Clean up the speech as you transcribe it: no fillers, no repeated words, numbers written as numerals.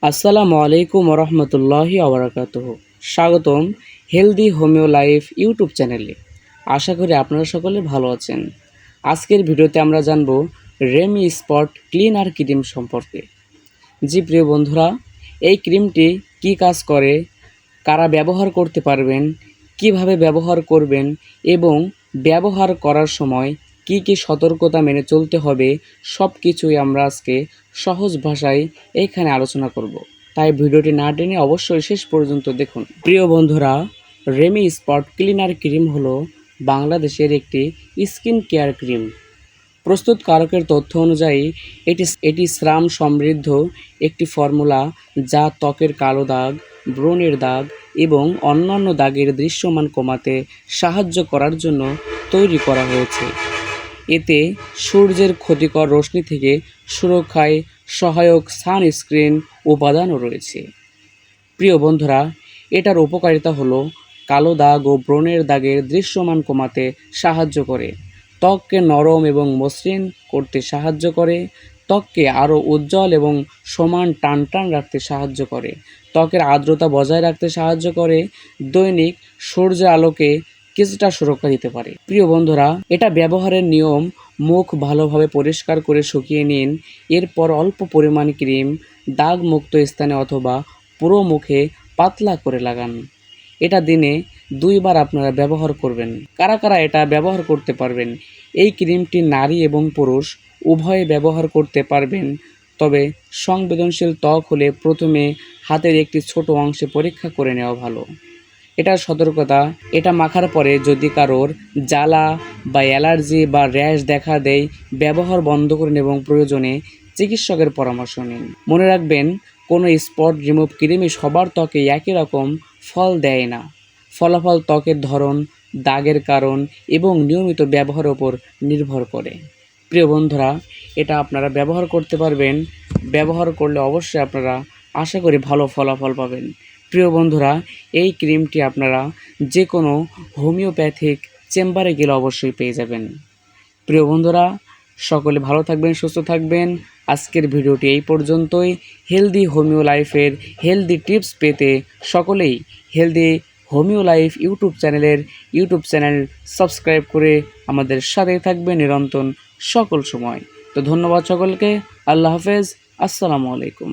আসসালামু আলাইকুম রহমতুল্লাহি আবরাকাতুহ। স্বাগতম হেলদি হোমিও লাইফ ইউটিউব চ্যানেলে। আশা করি আপনারা সকলে ভালো আছেন। আজকের ভিডিওতে আমরা জানব রেমি স্পট ক্লিনার ক্রিম সম্পর্কে। জি প্রিয় বন্ধুরা, এই ক্রিমটি কি কাজ করে, কারা ব্যবহার করতে পারবেন, কিভাবে ব্যবহার করবেন এবং ব্যবহার করার সময় কি কি সতর্কতা মেনে চলতে হবে, সব কিছুই আমরা আজকে সহজ ভাষায় এইখানে আলোচনা করব। তাই ভিডিওটি না টেনে অবশ্যই শেষ পর্যন্ত দেখুন। প্রিয় বন্ধুরা, রেমি স্পট ক্লিনার ক্রিম হলো বাংলাদেশের একটি স্কিন কেয়ার ক্রিম। প্রস্তুতকারকের তথ্য অনুযায়ী এটি শ্রাম সমৃদ্ধ একটি ফর্মুলা যা ত্বকের কালো দাগ, ব্রণের দাগ এবং অন্যান্য দাগের দৃশ্যমান কমাতে সাহায্য করার জন্য তৈরি করা হয়েছে। এতে সূর্যের ক্ষতিকর রশ্মি থেকে সুরক্ষায় সহায়ক সানস্ক্রিন উপাদানও রয়েছে। প্রিয় বন্ধুরা, এটার উপকারিতা হলো কালো দাগ ও ব্রণের দাগের দৃশ্যমান কমাতে সাহায্য করে, ত্বককে নরম এবং মসৃণ করতে সাহায্য করে, ত্বককে আরও উজ্জ্বল এবং সমান টান রাখতে সাহায্য করে, ত্বকের আর্দ্রতা বজায় রাখতে সাহায্য করে, দৈনিক সূর্যের আলোকে কিছুটা সুরক্ষা দিতে পারে। প্রিয় বন্ধুরা, এটা ব্যবহারের নিয়ম: মুখ ভালোভাবে পরিষ্কার করে শুকিয়ে নিন। এরপর অল্প পরিমাণ ক্রিম দাগমুক্ত স্থানে অথবা পুরো মুখে পাতলা করে লাগান। এটা দিনে 2 বার আপনারা ব্যবহার করবেন। কারা কারা এটা ব্যবহার করতে পারবেন? এই ক্রিমটি নারী এবং পুরুষ উভয়ে ব্যবহার করতে পারবেন, তবে সংবেদনশীল ত্বক হলে প্রথমে হাতের একটি ছোট অংশে পরীক্ষা করে নেওয়া ভালো। এটার সতর্কতা: এটা মাখার পরে যদি কারোর জ্বালা বা অ্যালার্জি বা র্যাশ দেখা দেয়, ব্যবহার বন্ধ করুন এবং প্রয়োজনে চিকিৎসকের পরামর্শ নিন। মনে রাখবেন, কোনো স্পট রিমুভ ক্রিমই সবার ত্বকে একই রকম ফল দেয় না। ফলাফল ত্বকের ধরন, দাগের কারণ এবং নিয়মিত ব্যবহারের ওপর নির্ভর করে। প্রিয় বন্ধুরা, এটা আপনারা ব্যবহার করতে পারবেন। ব্যবহার করলে অবশ্যই আপনারা আশা করি ভালো ফলাফল পাবেন। প্রিয় বন্ধুরা, এই ক্রিমটি আপনারা যে কোনো হোমিওপ্যাথিক চেম্বারে গেলে অবশ্যই পেয়ে যাবেন। প্রিয় বন্ধুরা, সকলে ভালো থাকবেন, সুস্থ থাকবেন। আজকের ভিডিওটি এই পর্যন্তই। হেলদি হোমিও লাইফের হেলদি টিপস পেতে সকলেই healthy homeo life YouTube channel subscribe করে আমাদের সাথে থাকবেন নিরন্তর সকল সময়। তো ধন্যবাদ সকলকে। আল্লাহ হাফেজ। আসসালামু আলাইকুম।